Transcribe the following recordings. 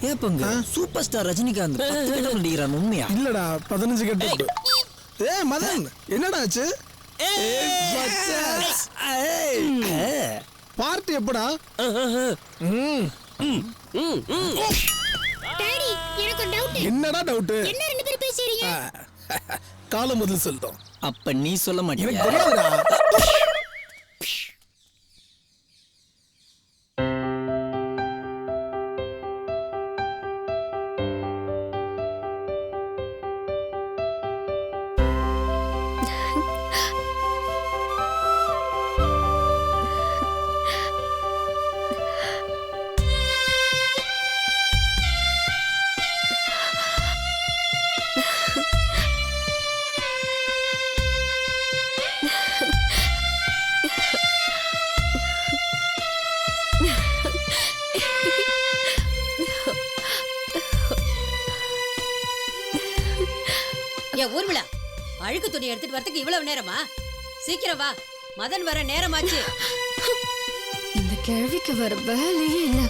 ஏப்பங்க super star Rajinikanth 10 கட்டம் நடிக்கிறான் உண்மையா? இல்லடா 15 கட்டம். ஏய் மதன் என்னடா ஆச்சு? பார்ட்டி எப்படா? டாடி எனக்கு டவுட். என்னடா டவுட்? என்ன ரெண்டு பேரும் பேசுறீங்க? காலம் முதல் சொல்றோம். அப்ப நீ சொல்ல மாட்டியா? எனக்கு தெரியாதுடா. ஊர்மிளா, அழுக்கு துணி எடுத்துட்டு வரதுக்கு இவ்வளவு நேரமா? சீக்கிரம் வா, மதன் வர நேரமாச்சு. இந்த கேள்விக்கு வர வேலையே இல்ல.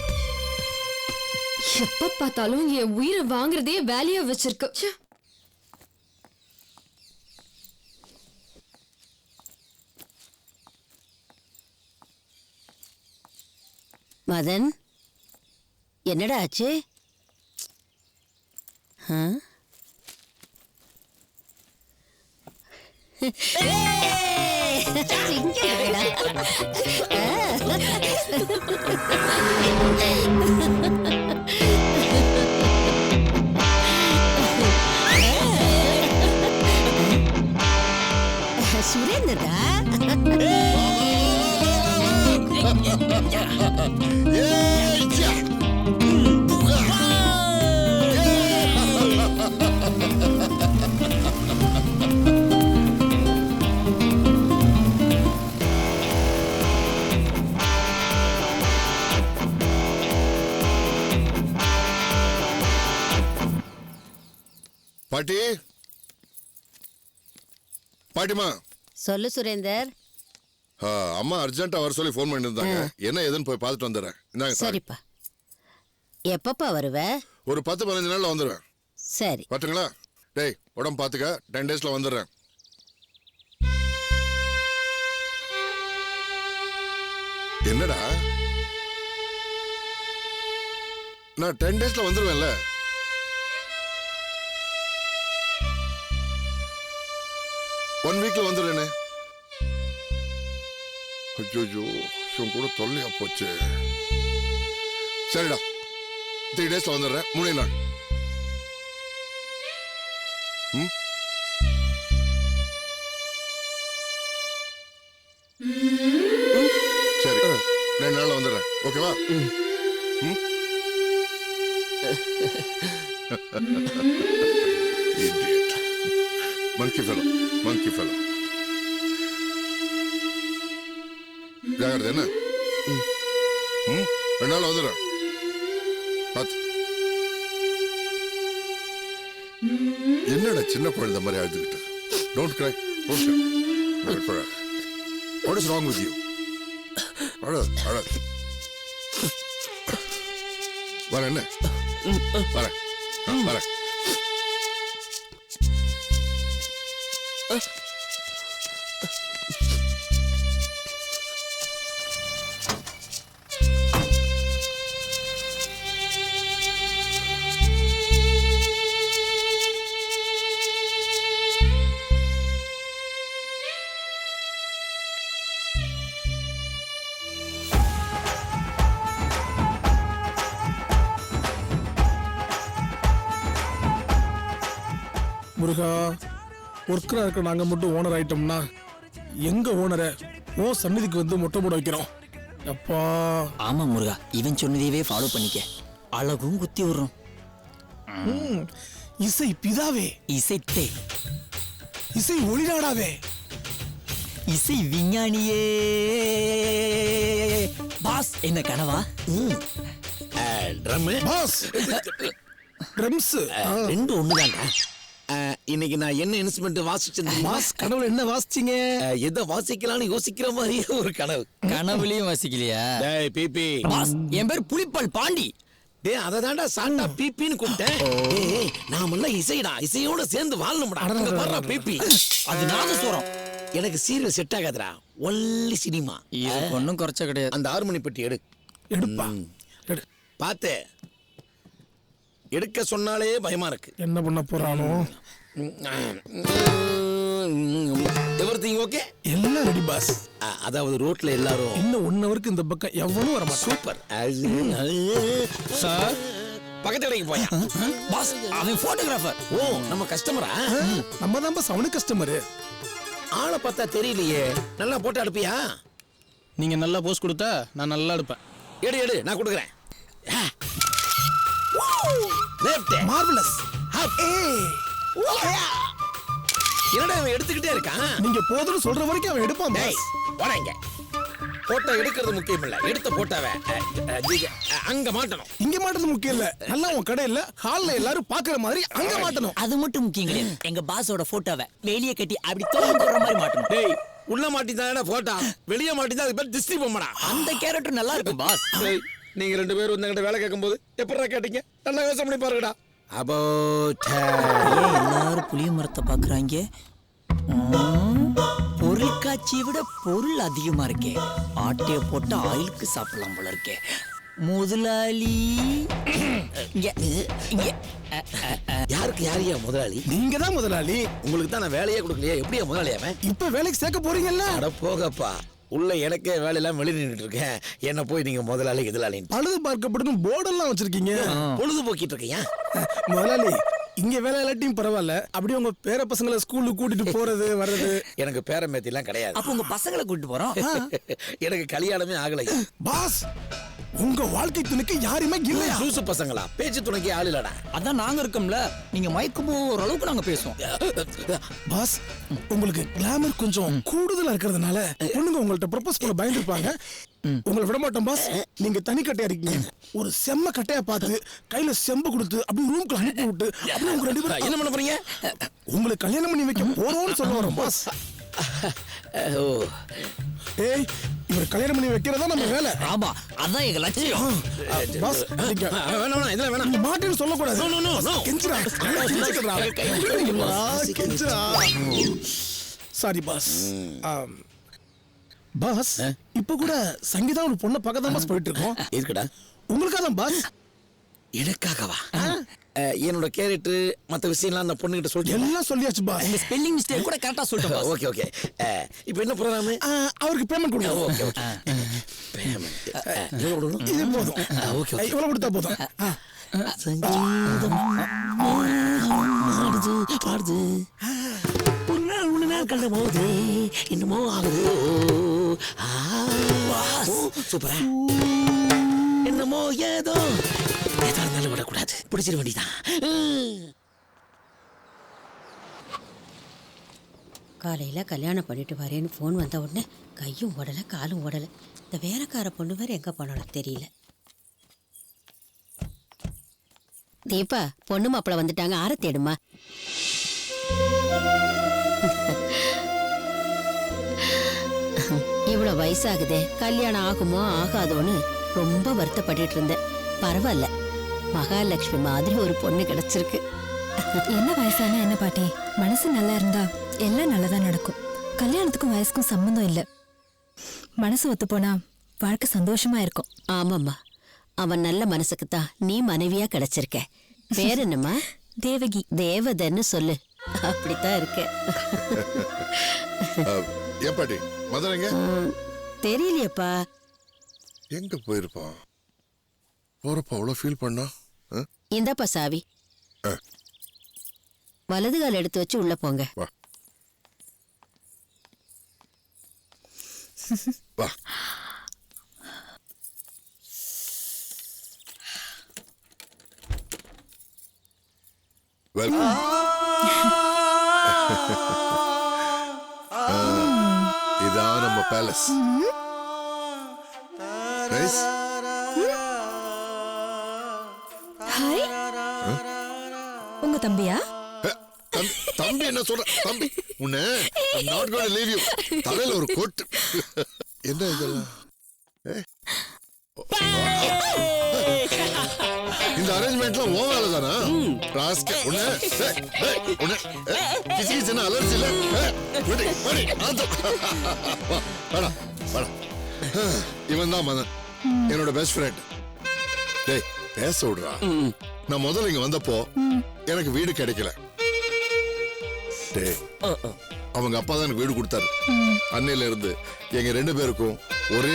எப்ப பார்த்தாலும் என் உயிரை வாங்குறதே வேலையா வச்சிருக்கு. மதன், என்னடா ஆச்சு? சுரேந்தரா? பாட்டி, பாட்டிமா. சொல்லு சுரேந்தர். அம்மா அர்ஜென்ட்டா வர சொல்லி போன் பண்ணிருந்தாங்க. என்ன ஏதுன்னு போய் பார்த்துட்டு வந்துடுறேன். இந்தாங்க. சரிப்பா. எப்பப்பா வருவ? ஒரு 10-15 நாள்ல வந்துடுவேன். சரி. பாத்துங்களா? டேய், உடம்பு பாத்துக்க. 10 டேஸ்ல வந்துடுறேன். என்னடா? நான் 10 டேஸ்ல வந்துருவேன்ல. ஒன் வீக்ல வந்துடுறேனே. ஐயோ, இவன் கூட தொல்லையா போச்சு. சரிடா, 3 டேஸ்ல வந்துடுறேன். 3 நாள். சரி, 2 நாள்ல வந்துடுறேன். ஓகேவா? மங்கி ஃபெலோ, மங்கி ஃபெலோ. ஜாகிரதை என்ன? 2 நாள் வந்துடுறேன். பார்த்து. என்னடா சின்ன குழந்தை மாதிரி அழுதுகிட்டு? Don't cry. Don't cry. What is wrong with you? அழ. வர என்ன? வர. முருகா, ஒர்க்கரா இருக்க நாங்க மட்டும் ஓனர் ஆயிட்டோம்னா எங்க ஓனரை ஓ சந்நிதிக்கு வந்து மொட்டை போட வைக்கிறோம். அப்பா. ஆமா முருகா, இவன் சொன்னதையே ஃபாலோ பண்ணிக்க. அழகும் குத்தி விடுறோம். இசை பிதாவே, இசைத்தே, இசை ஒளிநாடாவே, இசை விஞ்ஞானியே. பாஸ் என்ன கனவா? Drum pass. ட்ரம்ஸ் ரெண்டு ஒண்ணுதான்டா. இன்னைக்கு நான் என்ன இன்ஸ்ட்ருமெண்ட் வாசிச்சேன்? பாஸ் கனவுல என்ன வாசிச்சீங்க? எதை வாசிக்கலாம்னு யோசிக்கிற மாதிரியே ஒரு கனவு. கனவுலயும் வாசிக்கலையா? டேய் பிபி. பாஸ், என் பேர் புலிப்பால் பாண்டி. டேய் அத தான்டா சாண்டா பிபின்னு கூப்பிட்டேன். ஏய் நாமெல்லாம் இசைடா, இசையோட சேர்ந்து வாழணும்டா. அங்க பாருடா பிபி. அது நாதஸ்வரம். எனக்கு சீரியல் செட் ஆகாதுடா, ஒன்லி சினிமா. இது ஒன்றும் குறைச்ச கிடையாது. அந்த 6 மணி பெட்டி எடு. எடுப்பா எடு. பாத்து எடுக்க சொன்னாலே பயமா இருக்கு. என்ன பண்ண போறானோ? Everything okay? எல்லாம் ரெடி பாஸ். அதாவது ரோட்ல எல்லாரும் இன்னும் 1 ஹவருக்கு இந்த பக்கம் எவனும் வர மாட்டான். சூப்பர். சார் பக்கத்து கடைக்கு போயா? பாஸ் அவன் போட்டோகிராஃபர். ஓ நம்ம கஸ்டமரா? நம்ம தான் பாஸ் அவனுக்கு கஸ்டமரு. ஆளை பார்த்தா தெரியலையே. நல்லா போட்டு அடுப்பியா? நீங்க நல்லா போஸ் கொடுத்தா நான் நல்லா எடுப்பேன். எடு எடு, நான் கொடுக்குறேன். Left marvellous. என்னடா இவன் எடுத்துக்கிட்டே இருக்கான்? நீங்க போதுன்னு சொல்ற வரைக்கும் அவன் எடுப்பான் டேய் பாஸ். போடாங்க. போட்டோ எடுக்கிறது முக்கியம் இல்ல, எடுத்த போட்டோவை அங்க மாட்டணும். இங்க மாட்டது முக்கியம் இல்ல, நல்லா உன் கடையில ஹால்ல எல்லாரும் பாக்குற மாதிரி அங்க மாட்டணும். அது மட்டும் முக்கியம் கிடையாது. எங்க பாஸோட போட்டோவை வெளியே கட்டி அப்படி தோன்ற மாதிரி மாட்டணும். டேய் உள்ள மாட்டிதான் போட்டோ, வெளியே மாட்டிதான் அது பேர் திஸ்டி பொம்மடா. அந்த கேரக்டர் நல்லா இருக்கும் பாஸ். நீங்க 2 பேரும் வந்து வேலை கேட்கும் போது எப்படா கேட்டீங்க? நல்லா யோசனை பண்ணி பாருங்கடா. ஏன் எல்லாரும் புளிய மரத்தை பாக்குறாங்க? பொருட்காட்சியை விட பொருள் அதிகமா இருக்கே. ஆட்டைய போட்டு ஆயிலுக்கு சாப்பிடலாம் போல இருக்கே. முதலாளி யாருக்கு யாரியா முதலாளி? நீங்க தான் முதலாளி. உங்களுக்கு தான் நான் வேலையே கொடுக்கலையா? எப்படியா முதலாளி அவன்? இப்ப வேலைக்கு சேர்க்க போறீங்கல்ல? அட போகப்பா, உள்ள எனக்கே வேலையெல்லாம் வெளியே நின்றுட்டு இருக்கேன். என்ன போய் நீங்க முதலாளி எதிராளின்னு பழுது பார்க்கப்படும் போர்டெல்லாம் வச்சிருக்கீங்க. பொழுதுபோக்கிட்டு இருக்கியா? முதலாளி இங்க வேலை இல்லாட்டியும் பரவாயில்ல, அப்படியே உங்க பேர பசங்களை ஸ்கூலுக்கு கூட்டிட்டு போறது வர்றது. எனக்கு பேரம்பேத்தி எல்லாம் கிடையாது. அப்ப உங்க பசங்களை கூட்டிட்டு போறோம். எனக்கு கல்யாணமே ஆகலை. பாஸ் உங்க வாழ்க்கை துணைக்கு யாருமே இல்லையா? சூசு பசங்களா? பேச்சு துணைக்கு ஆள் இல்லடா. அதான் நாங்க இருக்கோம்ல. நீங்க மயக்கம் போற அளவுக்கு நாங்க பேசுவோம். பாஸ் உங்களுக்கு கிளாமர் கொஞ்சம் கூடுதலா இருக்கிறதுனால பொண்ணுங்க உங்கள்ட்ட ப்ரப்போஸ் பண்ண பயந்துருப்பாங்க. உங்களை விட மாட்டோம் பாஸ். நீங்க தனி கட்டையா இருக்கீங்க, ஒரு செம்ம கட்டையா பார்த்து கையில செம்பு கொடுத்து அப்படி ரூம்க்கு அனுப்பி விட்டு அப்படியே உங்க 2 பேரும் என்ன பண்ண போறீங்க? உங்களுக்கு கல்யாணம் பண்ணி வைக்க போறோம்னு சொல்ல வரோம் பாஸ். ஓ ஏய் இவர் கல்யாணம் பண்ணி வைக்கிறதா நம்ம வேலை. ஆமா அதான் எங்க லட்சியம். பாஸ் நீங்க வேணாம் இதெல்லாம் வேணாம். நீங்க மாட்டேன்னு சொல்லக்கூடாது. No, no, no, no. கெஞ்சுடா. கெஞ்சுடா. Sorry boss. பாஸ் இப்ப கூட சங்கீதா ஒரு பொண்ணை பக்கத்துல பாஸ் போயிட்டு இருக்கோம். இருக்குடா. உங்களுக்காக தான் பாஸ். எனக்காகவா? என்னோட கேரக்டர் மத்த விஷயம்லாம் அந்த பொண்ணுகிட்ட சொல்லிட்டு எல்லாம் சொல்லியாச்சு பாஸ். உங்க ஸ்பெல்லிங் மிஸ்டேக் கூட கரெக்டா சொல்லிட்டோம் பாஸ். Okay okay. இப்போ என்ன ப்ரோகிராம்? அவருக்கு பேமெண்ட் கொடுங்க. Okay okay. பேமெண்ட் எவ்வளவு கொடுக்கணும்? இது போதும். Okay okay. இவ்வளவு கொடுத்தா போதும். சங்கீதம் பாடுது பாடுது. ஒரு நாள் கண்ட போது என்னமோ ஆகுது. சூப்பரா. என்னமோ ஏதோ எதா இருந்தாலும் விடக்கூடாது, பிடிச்சிட வேண்டியதான். காலையில கல்யாணம் பண்ணிட்டு வரேன்னு ஃபோன் வந்த உடனே கையும் ஓடலை காலும் ஓடலை. இந்த வேலைக்கார பொண்ணு வேற எங்க போனாலும் தெரியல. தீபா பொண்ணு மாப்பிள்ள வந்துட்டாங்க, ஆற தேடுமா. இவ்வளவு வயசாகுதே, கல்யாணம் ஆகுமோ ஆகாதோன்னு ரொம்ப வருத்தப்பட்டு இருந்தேன். பரவாயில்ல, மகாலட்சுமி மாதிரி ஒரு பொண்ணு கிடைச்சிருக்கு. என்ன வயசானா என்ன பாட்டி, மனசு நல்லா இருந்தா எல்லாம் நல்லதா நடக்கும். கல்யாணத்துக்கும் வயசுக்கும் சம்பந்தம் இல்ல. மனசு ஒத்து போனா வாழ்க்கை சந்தோஷமா இருக்கும். ஆமாம்மா, அவன் நல்ல மனசுக்கு தான் நீ மனைவியா கிடைச்சிருக்க. பேர் என்னம்மா? தேவகி. தேவதன்னு சொல்லு. அப்படித்தான் இருக்க. ஏன் பாட்டி மதுரைங்க தெரியலையப்பா. எங்க போயிருப்பான்? போறப்ப அவ்வளவு ஃபீல் பண்ணா. இந்தப்பா சாவி. வலது கால் எடுத்து வச்சு உள்ள போங்க. வா வா. வெல்கம். இதான் நம்ம பேலஸ். நைஸ். ஹாய், உங்க தம்பியா? தம்பி என்ன சொல்ற? தம்பி உன்னை not going to leave you. தலையில ஒரு கோட். என்ன இதெல்லாம்? அரேஞ்ச்மெண்ட்லாம் ஓ வேலை தானா ராஸ்க உன்ன உன்ன கிசி சின்ன அலர்ஜி இல்ல விடு விடு வாடா வாடா இவன் தான் மதன் என்னோட பெஸ்ட் ஃப்ரெண்ட் டேய் பேச விடுறா நான் முதல்ல இங்க வந்தப்போ எனக்கு வீடு கிடைக்கல டேய் அவங்க அப்பா தான் எனக்கு வீடு கொடுத்தாரு அன்னையில இருந்து எங்க ரெண்டு பேருக்கும் ஒரே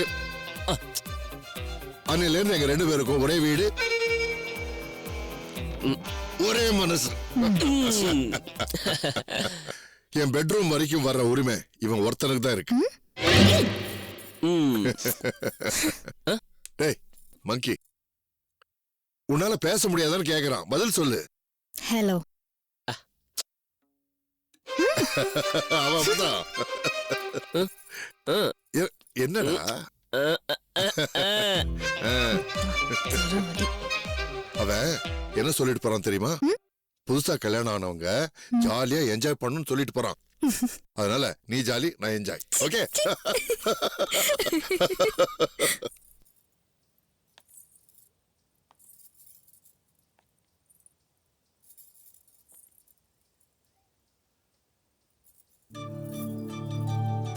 அன்னையில இருந்து எங்க ரெண்டு பேருக்கும் ஒரே வீடு ஒரே மனசு என் பெட்ரூம் வரைக்கும் வர்ற உரிமை இவன் ஒருத்தனுக்கு தான் இருக்கு டேய் மங்கி உன்னால பேச முடியாதான்னு கேக்குறான் பதில் சொல்லு ஹலோ அவன் அப்படிதான் என்னடா அவன் என்ன சொல்லிட்டு போறான் தெரியுமா புதுசா கல்யாணம் ஆனவங்க ஜாலியா என்ஜாய் பண்ணணும்னு சொல்லிட்டு போறான் அதனால நீ ஜாலி நான் என்ஜாய் ஓகே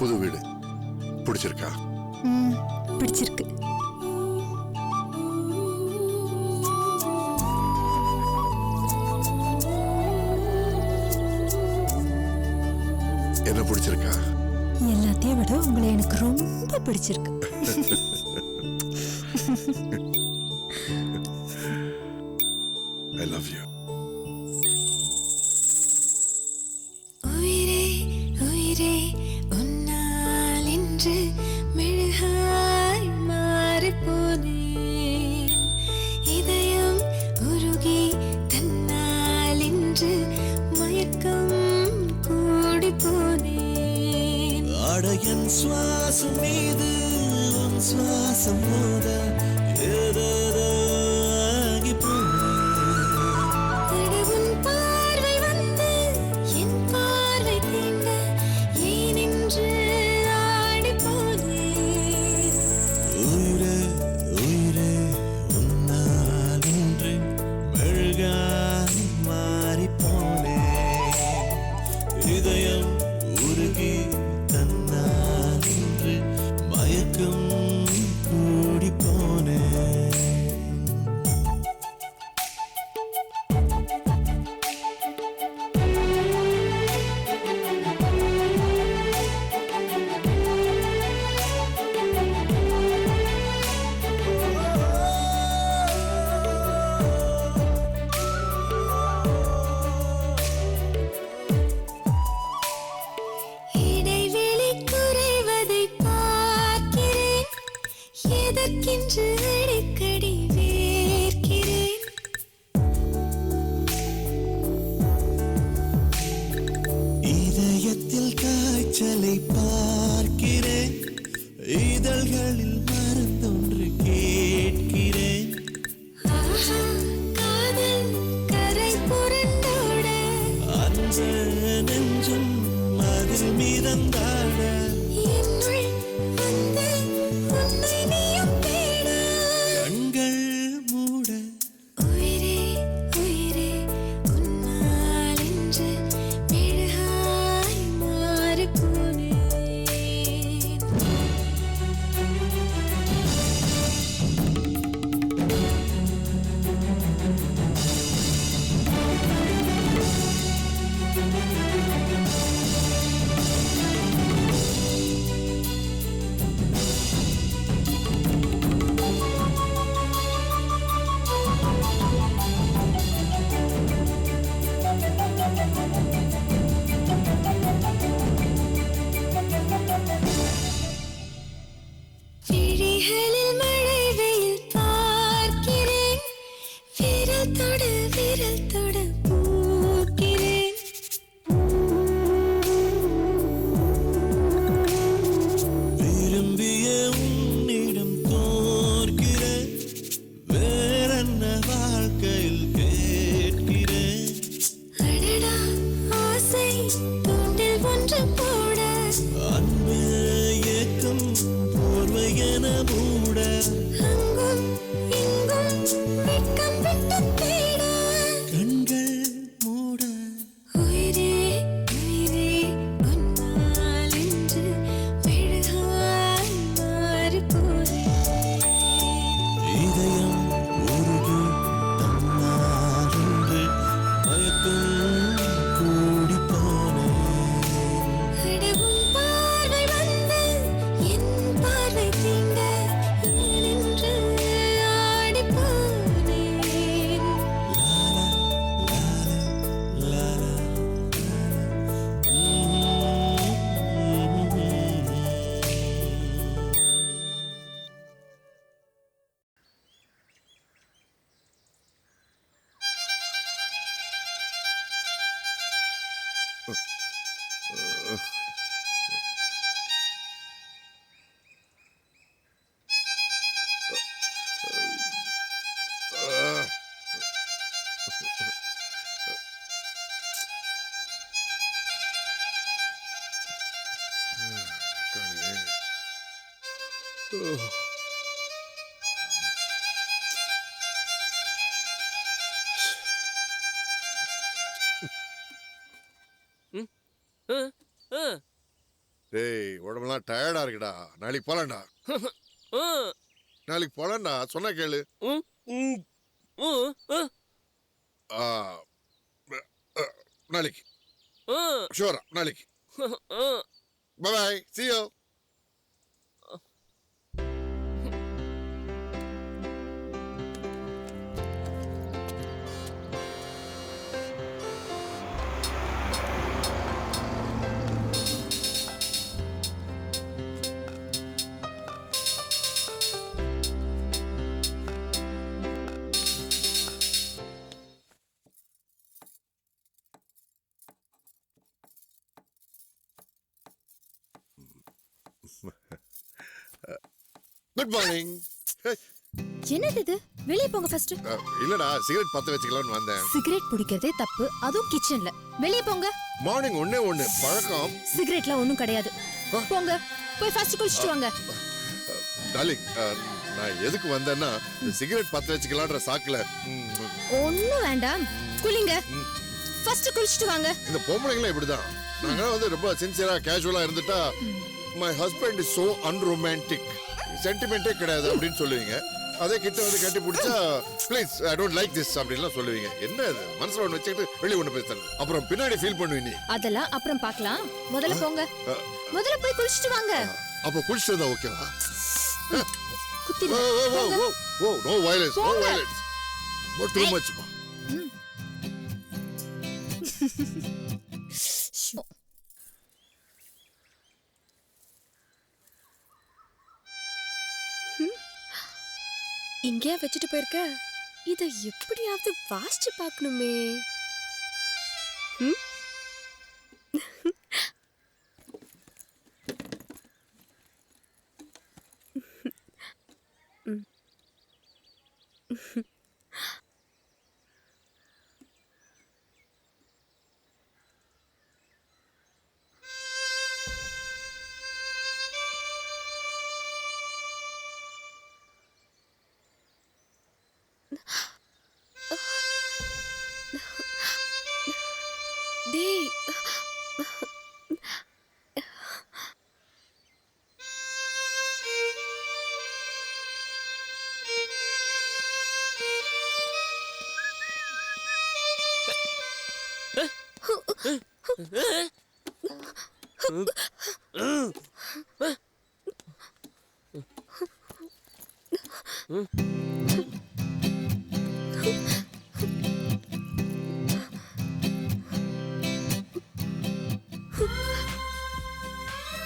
புது வீடு பிடிச்சிருக்கா பிடிச்சிருக்கு என்ன பிடிச்சிருக்கா எல்லாத்தையும் விட உங்களை எனக்கு ரொம்ப பிடிச்சிருக்கு I love you. உயிரே உயிரே உன்னால் இன்று மெழுகாய் மாறிப் போனேன். இதயம் உருகி தன்னால் இன்று மயக்கம் கூடிப் போனேன். அடையன் சுவாசம் மீது உன் சுவாசம் மோத ஏதேதோ ஆகி உன் பார்வை வந்து என் பார்வை தீண்ட ஏனென்று ஆடிப் போனேன். உயிரே உயிரே உன்னால் இன்று மெழுகாய் மாறிப்போனேன். இதயம் உருகி தன்னால் இன்று மயக்கம் கூடி போனேன். இடைவெளி குறைவதை பார்க்கிறேன். எதற்கென்று அடிக்கடி வேர்க்கிறேன். இதயத்தில் காய்ச்சலை பார்க்கிறேன். இதழ்களில் மருந்தொன்று கேட்கிறேன். ஆஹா, காதல் கரை புரண்டோட அந்த நெஞ்சம் அதில் மிதந்தாட என்னுள் வந்து உன்னை நீயும் தேட. கண்கள் மூட உயிரே உயிரே உன்னால் இன்று மெழுகாய் மாறிப் போனேன். விழிகளில் மழை வெயில் பார்க்கிறேன். விரல் தொட பூக்கிறேன். விரும்பிய உன்னிடம் தோற்கிறேன். வேறென்ன வாழ்க்கையில் கேட்கிறேன். அடடா ஆசை தூண்டில் ஒன்று போட அன்பு ஏக்கம் போர்வை என மூட அங்கும் இங்கும் வெட்கம் விட்டு டேய் உடம்பெல்லாம் டயர்டா இருக்குடா. நாளைக்கு போலாம்டா. நாளைக்கு போலாம்டா. சொன்னா கேளு. நாளைக்கு ஷூரா நாளைக்கு. Bye bye. See you. Good morning. என்னது இது? வெளியே போங்க ஃபர்ஸ்ட். இல்லடா சிகரெட் பத்த வச்சுக்கலாம்னு வந்தேன். சிகரெட் பிடிக்கிறதே தப்பு, அதுவும் கிச்சன்ல. வெளியே போங்க. மார்னிங் ஒண்ணு பழக்கம். சிகரெட்லாம் ஒண்ணும் கிடையாது. போங்க, போய் ஃபர்ஸ்ட் குளிச்சிட்டு வாங்க. டார்லிங், நான் எதுக்கு வந்தேன்னா சிகரெட் பத்த வச்சுக்கலாம்ன்ற சாக்குல. ஒண்ணும் வேண்டாம், குளிங்க. ஃபர்ஸ்ட் குளிச்சிட்டு வாங்க. இந்த பொம்பளைங்களே இப்படிதான். நாங்க வந்து ரொம்ப சின்சியரா கேஷுவலா இருந்துட்டா my husband is so unromantic, சென்டிமெண்டே கிடையாது அப்படின்னு சொல்லுவீங்க. அதே கிட்ட வந்து கட்டி பிடிச்சா please I don't like this அப்படின்லாம் சொல்லுவீங்க. என்ன அது மனசுல ஒன்று வச்சுக்கிட்டு வெளியே ஒன்று பேசுறது, அப்புறம் பின்னாடி ஃபீல் பண்ணுவீங்க. நீ அதெல்லாம் அப்புறம் பார்க்கலாம். முதல்ல போங்க, முதல்ல போய் குளிச்சிட்டு வாங்க. அப்போ குளிச்சிட்டு தான் ஓகேவா? குத்திடு. Oh no violence, no violence. But too much. இங்கே வச்சுட்டு போயிருக்க, இதை எப்படியாவது வாசிச்சு பார்க்கணுமே. டேய்,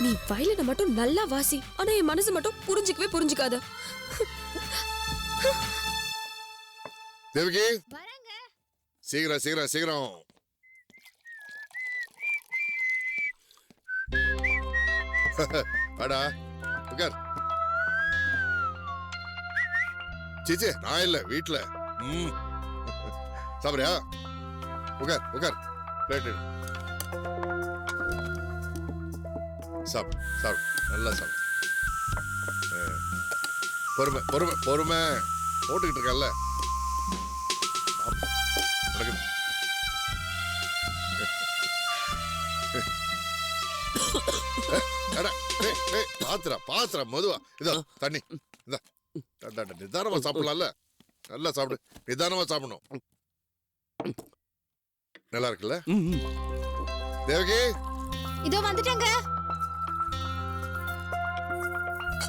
நீ வயலின மட்டும் நல்லா வாசி, ஆனா என் மனசு மட்டும் புரிஞ்சுக்காத. தேவகி, சீக்கிரம் சீக்கிரம் சீக்கிரம். வாடா உட்கார். சீச்சே நான் இல்ல வீட்டுல. சாப்பிடுறியா? உட்கார் உட்கார். பிளேட் எடு. சாப்பிடு சாப்பிடு, நல்லா சாப்பிடு. பொறுமை பொறுமை பொறுமை. போட்டுக்கிட்டு இருக்கல பாத்திரம் மதுவா. இதோ தண்ணி. நிதானமா சாப்பிடலாம்ல. நல்லா சாப்பிடு, நிதானமா சாப்பிடணும். நல்லா இருக்குல்ல தேவகி? இதோ வந்துட்டேங்க.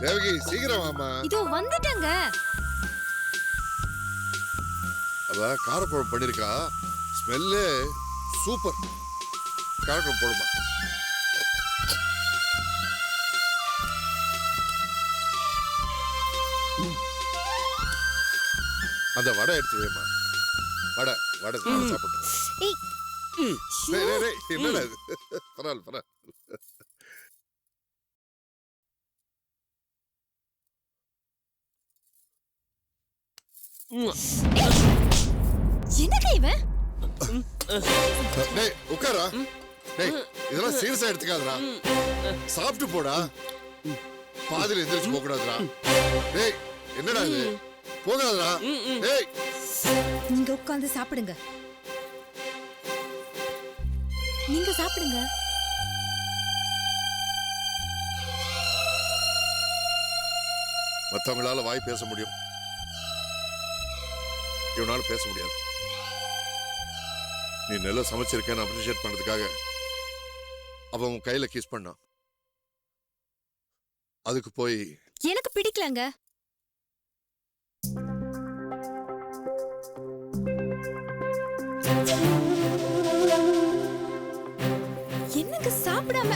தேவகி சீக்கிரம் வாமா. இதோ வந்துட்டேங்க. அவ காரக்குழம்பு பண்ணிருக்கா. Smell super. காரக்குழம்பு போடுமா. அந்த வடை எடுத்து வேமா. வடை வடை சாப்பிட்டு. என்னடா இது? பரவாயில்ல பரவாயில்ல. என்னங்க இவன்? டேய் உட்காரா. டேய் இதெல்லாம் சீரியஸா எடுத்துக்காதடா. சாப்பிட்டு போடா. பாதியில எந்திரிச்சு போக கூடாதுடா. டேய் என்னடா இது? போகாதடா. டேய் நீங்க உட்கார்ந்து சாப்பிடுங்க. நீங்க சாப்பிடுங்க. மத்தவங்களால வாய் பேச முடியும், இவனால பேச முடியாது. நீ நல்லா சமைச்சிருக்கேன்னு அப்ரிஷியேட் பண்ணதுக்காக அவன் உன் கையில கிஸ் பண்ணான். அதுக்கு போய் எனக்கு பிடிக்கலங்க. என்னங்க சாப்பிடாம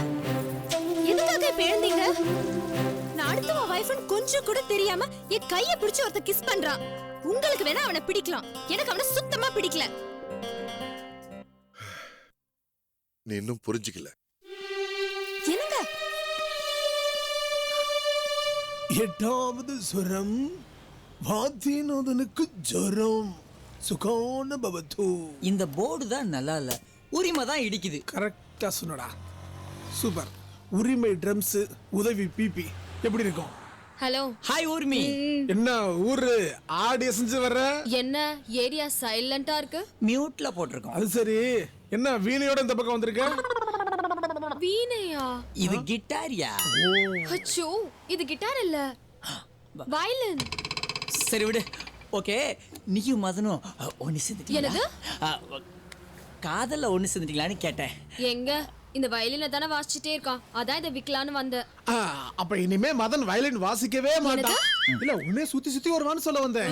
எதுக்காக இப்ப எழுந்தீங்க? நான் அடுத்த வைஃப்னு கொஞ்சம் கூட தெரியாம என் கைய பிடிச்சு ஒருத்த கிஸ் பண்றான். உங்களுக்கு வேணா அவனை பிடிக்கலாம், எனக்கு அவனை சுத்தமா பிடிக்கல. நீ இன்னும் புரிஞ்சுக்கல. என்னங்க? எட்டாவது சுரம் வாத்தியநாதனுக்கு ஜரம் சுகான பவத்து. இந்த போர்டு தான் நல்லா இல்ல, உரிமை தான் இடிக்குது. கரெக்டா சொன்னடா. சூப்பர். உரிமை ட்ரம்ஸ், உதவி பிபி எப்படி இருக்கும்? ஹலோ. ஹாய் ஊர்மி. என்ன ஊரு ஆடி செஞ்சு வர்ற? என்ன ஏரியா சைலண்டா இருக்கு? மியூட்ல போட்டிருக்கோம். அது சரி, என்ன வீணையோட இந்த பக்கம் வந்திருக்க? வீணையா? இது கிட்டாரியா? அச்சோ, இது கிட்டார் இல்ல, வயலின். சரி விடு. ஓகே, நீயும் மதனும் ஒன்னு சேர்ந்துட்டீங்களா? என்னது? காதல்ல ஒன்னு சேர்ந்துட்டீங்களான்னு கேட்டேன். எங்க இந்த வயலினை தானே வாசிச்சுட்டே இருக்கான், அதான் இதை விக்கலான்னு வந்தேன். அப்ப இனிமே மதன் வயலின் வாசிக்கவே மாட்டான். இல்ல உன்னே சுத்தி சுத்தி வருவான்னு சொல்ல வந்தேன்.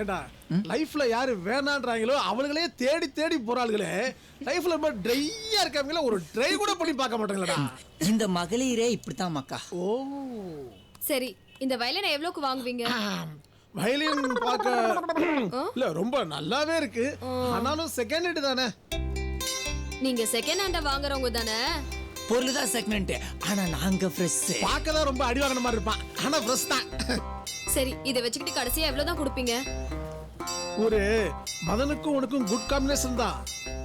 ஏண்டா லைஃப்ல யாரு வேணான்றாங்களோ அவங்களே தேடி தேடி போறாளுகளே, லைஃப்ல ரொம்ப ட்ரையா இருக்காங்களே ஒரு ட்ரை கூட பண்ணி பார்க்க மாட்டாங்களடா. இந்த மகளிரே இப்படித்தான் மக்கா. ஓ சரி, இந்த வயலினை எவ்வளவுக்கு வாங்குவீங்க? வயலின் பார்க்க இல்ல ரொம்ப நல்லாவே இருக்கு, ஆனாலும் செகண்ட் ஹேண்ட் தானே. நீங்க செகண்ட் ஹேண்டா வாங்குறவங்க தானே? பொருள் தான் செகண்ட், ஆனா நாங்க ஃப்ரெஷ். பார்க்க தான் ரொம்ப அடி வாங்கின மாதிரி இருப்பான், ஆனா ஃப்ரெஷ் தான். சரி, இதை வச்சுக்கிட்டு கடைசியா எவ்வளவுதான் கொடுப்பீங்க? ஒரு மதனுக்கும் உனக்கும் குட் காம்பினேஷன் தான்.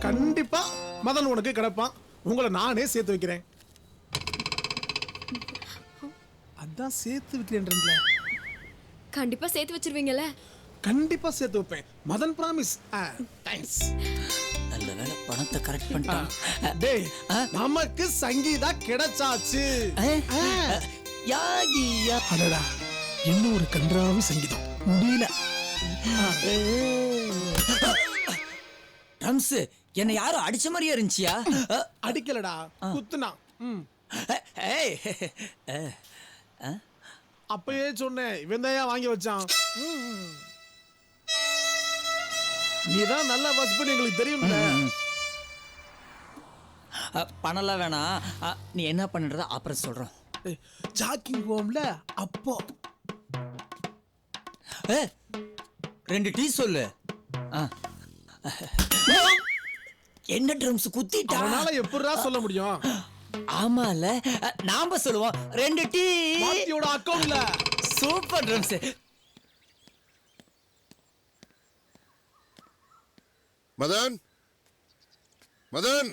கண்டிப்பா மதன் உனக்கு கிடைப்பான். உங்களை நானே சேர்த்து வைக்கிறேன். அதான் சேர்த்து வைக்கிறேன்றேன்ல. கண்டிப்பா சேர்த்து வச்சிருவீங்கல்ல? கண்டிப்பா சேர்த்து வைப்பேன். மதன் பிராமிஸ். தேங்க்ஸ். நல்ல வேளை பணத்தை கரெக்ட் பண்ணிட்டான். டேய் நமக்கு சங்கீதா கிடைச்சாச்சு. யாகியா. அடடா இன்னும் ஒரு கன்றாவி சங்கீதம் முடியல. ட்ரம்ஸ் என்ன யாரும் அடிச்ச மாதிரியே இருந்துச்சியா? அடிக்கலடா, குத்துனா. அப்பயே சொன்னேன், இவன் தான் வாங்கி வச்சான். நீதான் நல்லா வாட்ச் பண்ணி எங்களுக்கு தெரியும்ல. பணம்லாம் வேணாம், நீ என்ன பண்ணுறத அப்புறம் சொல்றோம். ஜாக்கிங் போம்ல அப்போ 2 டீ சொல்லு. என்ன ட்ரம்ஸ் குத்திட்டா? அவனால எப்படிடா சொல்ல முடியும்? ஆமால, நாம சொல்லுவோம் 2 டீ. மாத்தியோட அக்கவுண்ட்ல. Super drums. மதன், மதன்.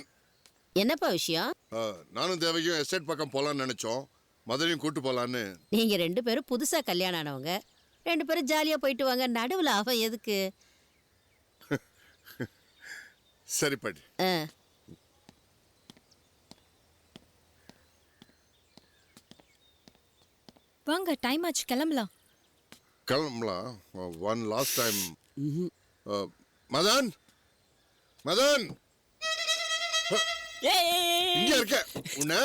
என்னப்பா விஷயம்? நானும் தேவையும் எஸ்டேட் பக்கம் போலான்னு நினைச்சோம், மதனையும் கூட்டு போலான்னு. நீங்க 2 பேரும் புதுசா கல்யாணம் ஆனவங்க, 2 பேரும் ஜாலியா போயிட்டு வாங்க. நடுவுல அவன் எதுக்கு? சரி பாட்டி. வாங்க, டைம் ஆச்சு, கிளம்பலாம். கிளம்பலாம். One last time. Madan, Madan இங்க இருக்க. உன்ன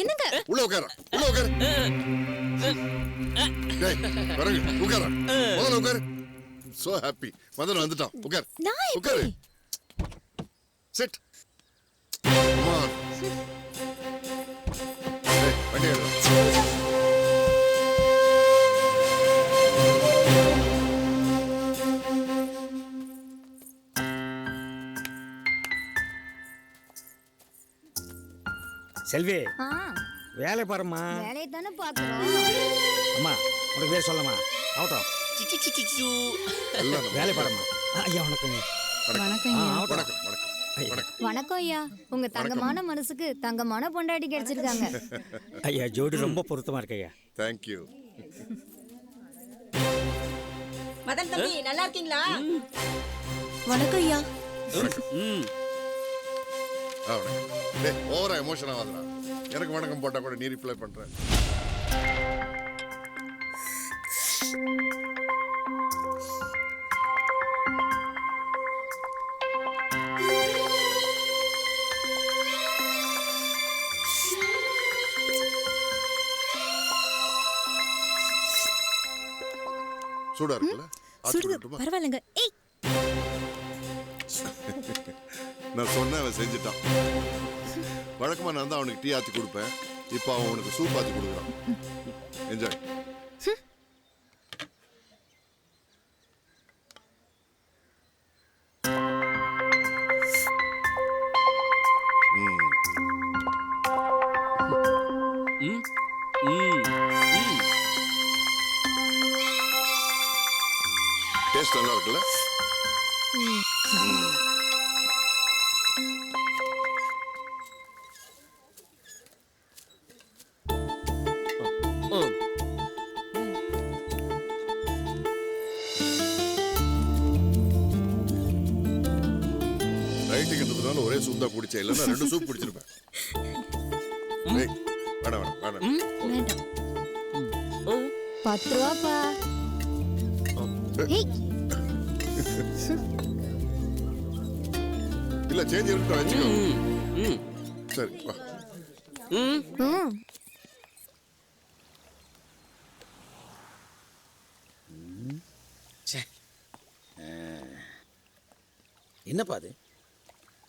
என்னங்க? உள்ள உட்கார, உள்ள உட்கார. டேய் வரங்க, உட்கார. முதல்ல உட்காரு. So happy. மதன் வந்துட்டான். உட்கார், உட்காரு. சிட். Come on. டேய் வண்டி எடு. செல்வி, வேலை பாருமா. வேலையை தானே பார்க்குறோம். அம்மா உனக்கு பேர் சொல்லமா? ஆகட்டும். எல்லாம் நம்ம வேலை பாடமா ஐயா வணக்கங்க வணக்கம் வணக்கம் வணக்கம் வணக்கம் ஐயா. உங்க தங்கமான மனசுக்கு தங்கமான பொண்டாட்டி கிடைச்சிருக்காங்க. ஐயா ஜோடி ரொம்ப பொருத்தமா இருக்கு ஐயா. தேங்க்யூ. மதன் தம்பி நல்லா இருக்கீங்களா? வணக்கம் ஐயா. ஓவரா எமோஷன் ஆகாதுடா. எனக்கு வணக்கம் போட்டா கூட நீ ரிப்ளை பண்ற. சூடா இருக்குல்ல? பரவாயில்லைங்க. ஏய் நான் சொன்ன அவன் செஞ்சுட்டான். வழக்கமா நான் தான் அவனுக்கு டீ ஆத்தி கொடுப்பேன். இப்போ அவன் உனக்கு சூப் ஆத்தி கொடுக்குறான். என்ஜாய். டேஸ்ட் நல்லா இருக்குல்ல? நைட்டுக்குன்றதுனால ஒரே சூப் தான் குடிச்சேன், இல்லைன்னா 2 சூப் குடிச்சிருப்பேன். வேணாம் வேணாம் வேணாம். வேண்டாம். 10 ரூபாப்பா. ஏய் இல்ல சேஞ்ச் இருக்கட்டும், வச்சுக்கோ. சரி வா. என்னப்பா அது?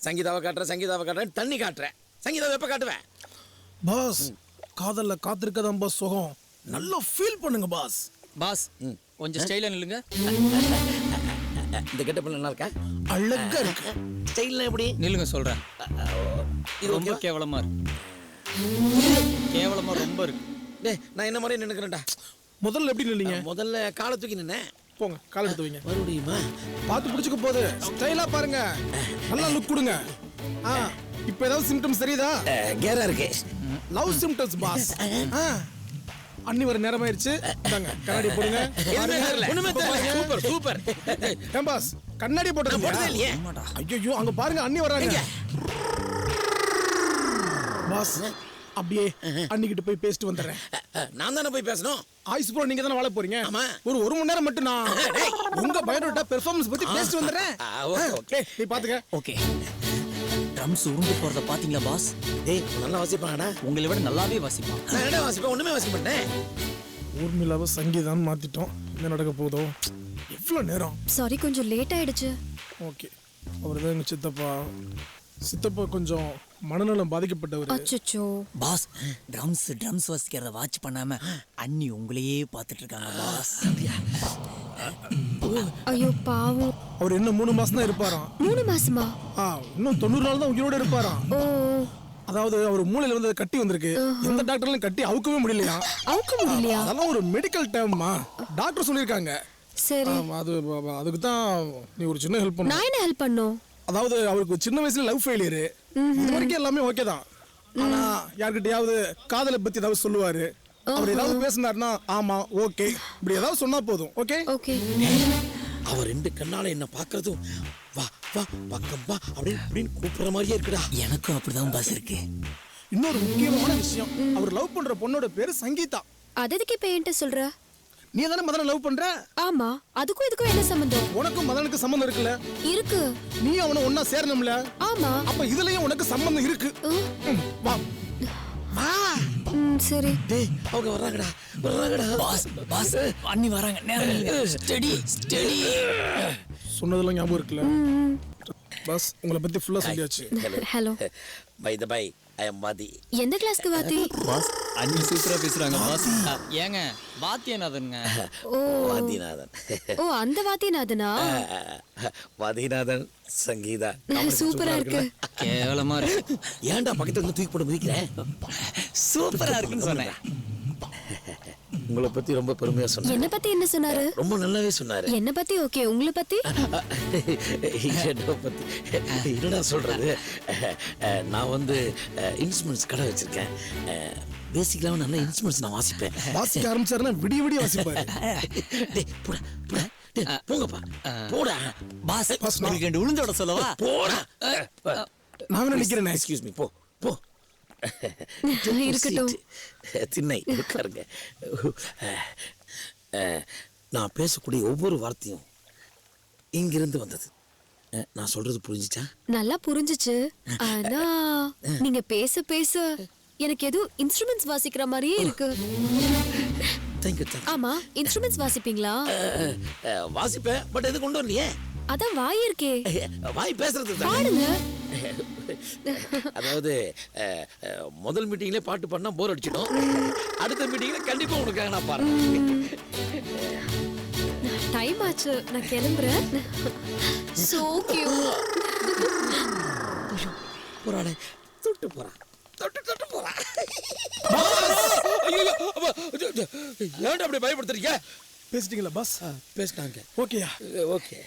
சங்கீதாவை காட்டுறேன் தண்ணி காட்டுறேன். சங்கீதாவை எப்ப காட்டுவேன்? பாஸ் காதல்ல காத்திருக்கதான் பாஸ் சுகம். நல்லா ஃபீல் பண்ணுங்க பாஸ். பாஸ் கொஞ்சம் ஸ்டைலா நில்லுங்க. இந்த கெட்டப் நல்லா இருக்கா? அழகா இருக்கு. ஸ்டைல்னா எப்படி? நில்லுங்க சொல்றேன். இது ரொம்ப ஓகே. கேவலமா இருக்கு. கேவலமா ரொம்ப இருக்கு. டேய் நான் என்ன மாதிரி நினைக்கிறேன்டா. முதல்ல எப்படி நில்லீங்க? முதல்ல காலை தூக்கி நின்னேன். போங்க கால் எடுத்து வைங்க. மறுபடியுமா? பார்த்து பிடிச்சுக்க போகுது. ஸ்டைலா பாருங்க. நல்லா லுக் கொடுங்க. இப்போ ஏதாவது சிம்டம்ஸ் தெரியுதா? கேரா இருக்கு. Love symptoms boss. அண்ணி வர நேரம் ஆயிருச்சு. இந்தாங்க கண்ணாடி போடுங்க. ஒண்ணுமே தெரியல. Super super. ஏன் பாஸ் கண்ணாடி போடுறது இல்லையே. ஐயோ அங்க பாருங்க அண்ணி வராங்க. பாஸ் அப்படியே அண்ணிக்கிட்ட போய் பேசிட்டு வந்துடுறேன். நான் தானே போய் பேசணும். ஆயுஸ் ப்ரோ நீங்க தானே வாழ போறீங்க. ஒரு மணி நேரம் மட்டும் நான் உங்க பயோடேட்டா பெர்ஃபார்மன்ஸ் பத்தி பேசிட்டு வந்துடுறேன். ஓகே நீ பாத்துக்க. ஓகே. ட்ரம்ஸ் உருண்டு போறத பாத்தீங்களா பாஸ்? டேய் நல்லா வாசிப்பாடா. உங்களை விட நல்லாவே வாசிப்பான். நான் என்ன வாசிப்பேன்? ஒண்ணுமே வாசிக்க மாட்டேன். ஊர்மிளாவை சங்கீதான்னு மாத்திட்டோம். என்ன நடக்க போதோ? எவ்வளவு நேரம்? சாரி கொஞ்சம் லேட் ஆயிடுச்சு. ஓகே அவர் தான் எங்க சித்தப்பா கொஞ்சம் மனநலம் பாதிக்கப்பட்டவர். அச்சச்சோ. பாஸ் ட்ரம்ஸ் வாசிக்கிறத வாட்ச் பண்ணாம அண்ணி உங்களையே பார்த்துட்டு இருக்காங்க பாஸ். ஐயோ பாவம். அவர் இன்னும் 3 மாசம் தான் இருப்பாராம். 3 மாசமா? இன்னும் 90 நாள் தான் உயிரோட இருப்பாராம். ஓ. அதாவது அவர் மூளையில வந்து கட்டி வந்திருக்கு. எந்த டாக்டர்லயும் கட்டி அவுக்கவே முடியலையா? அவுக்க முடியலையா? அதெல்லாம் ஒரு மெடிக்கல் டேர்ம்மா. டாக்டர் சொல்லியிருக்காங்க. சரி. அதுக்கு தான் நீ ஒரு சின்ன ஹெல்ப் பண்ணு. நான் என்ன ஹெல்ப் பண்ணோம்? அதாவது அவருக்கு சின்ன வயசுல லவ் ஃபெயிலியர். இது வரைக்கும் எல்லாமே ஓகே தான். ஆனா யார்கிட்டயாவது காதலை பத்தி ஏதாவது சொல்லுவாரு. அவர் ஏதாவது பேசினாருன்னா ஆமா ஓகே இப்படி ஏதாவது சொன்னா போதும். Okay okay. அவர் 2 கண்ணால என்ன பாக்குறதும் வா வா பக்கம் வா அப்படின்னு கூப்பிடுற மாதிரியே இருக்குடா. எனக்கும் அப்படிதான் பாஸ் இருக்கு. இன்னொரு முக்கியமான விஷயம், அவர் லவ் பண்ற பொண்ணோட பேரு சங்கீதா. அதுக்கு இப்ப என்கிட்ட சொல்ற? நீ தானே மதனை லவ் பண்ற? ஆமா. அதுக்கும் இதுக்கும் என்ன சம்பந்தம்? உனக்கும் மதனுக்கு சம்பந்தம் இருக்குல்ல? இருக்கு. நீ அவனை ஒன்னா சேரணும்ல? ஆமா. அப்ப இதுலயும் உனக்கு சம்பந்தம் இருக்கு. வா வா. சரி. டேய் அவங்க வர்றாங்கடா. பாஸ் அண்ணி வராங்க. நேரம் இல்ல. ஸ்டடி சொன்னதெல்லாம் ஞாபகம் இருக்குல்ல? பாஸ் உங்களை பத்தி ஃபுல்லா சொல்லியாச்சு. ஹலோ. பை த பை ஐ அம் வாதி. எந்த கிளாஸ்க்கு வாத்தி? பாஸ் அண்ணி சூப்பரா பேசுறாங்க பாஸ். ஏங்க வாத்தியநாதனுங்க. ஓ வாதிநாதன். ஓ அந்த வாத்தியநாதனா? வாதிநாதன் சங்கீதா. சூப்பரா இருக்கு. கேவலமா இருக்கு. ஏன்டா பக்கத்துல வந்து தூக்கி போட்டு மிதிக்கிறேன்? சூப்பரா இருக்குன்னு சொன்னேன். உங்களை பத்தி ரொம்ப பெருமையா சொன்னாரு. என்ன பத்தி என்ன சொன்னாரு? ரொம்ப நல்லாவே சொன்னாரு. என்ன பத்தி ஓகே, உங்களை பத்தி? என்னை பத்தி என்னடா சொல்றது, நான் வந்து இன்ஸ்ட்ருமெண்ட்ஸ் கடை வச்சிருக்கேன். பேசிக்கலாக நல்ல இன்ஸ்ட்ருமெண்ட்ஸ் நான் வாசிப்பேன். வாசிக்க ஆரம்பிச்சாருன்னா விடிய விடிய வாசிப்பாரு. டேய், போடா, போடா. டேய், போங்கப்பா, போடா. பாஸ் உங்களுக்கு 2 உளுந்தோட சொல்லவா? போடா. நான் வேணா நிக்கிறேன். எக்ஸ்கியூஸ் மீ, போ போ. இருக்கட்டும். திண்ணை உட்காருங்க. நான் பேசக்கூடிய ஒவ்வொரு வார்த்தையும் இங்கிருந்து வந்தது. நான் சொல்றது புரிஞ்சுச்சா? நல்லா புரிஞ்சுச்சு. ஆனா நீங்க பேச பேச எனக்கு ஏதோ இன்ஸ்ட்ருமெண்ட்ஸ் வாசிக்கிற மாதிரியே இருக்கு. தேங்க்யூ. ஆமா, இன்ஸ்ட்ருமெண்ட்ஸ் வாசிப்பீங்களா? வாசிப்பேன், பட் எது கொண்டு வரலையே. அதான் வாய் இருக்கே. வாய் பேசுறது பாடுங்க. அதாவது முதல் மீட்டிங்ல பாட்டு பாடினா போர் அடிச்சிடும். அடுத்த மீட்டிங்ல கண்டிப்பா உனக்காக நான் பாடுறேன். டைம் ஆச்சு, நான் கிளம்புறேன். So cute. போறானே, தொட்டு போறான், தொட்டு போறான். ஏன்டா அப்படி பயப்படுத்துறீங்க? பேசிட்டீங்களா பாஸ்? பேசிட்டாங்க. ஓகேயா? ஓகே.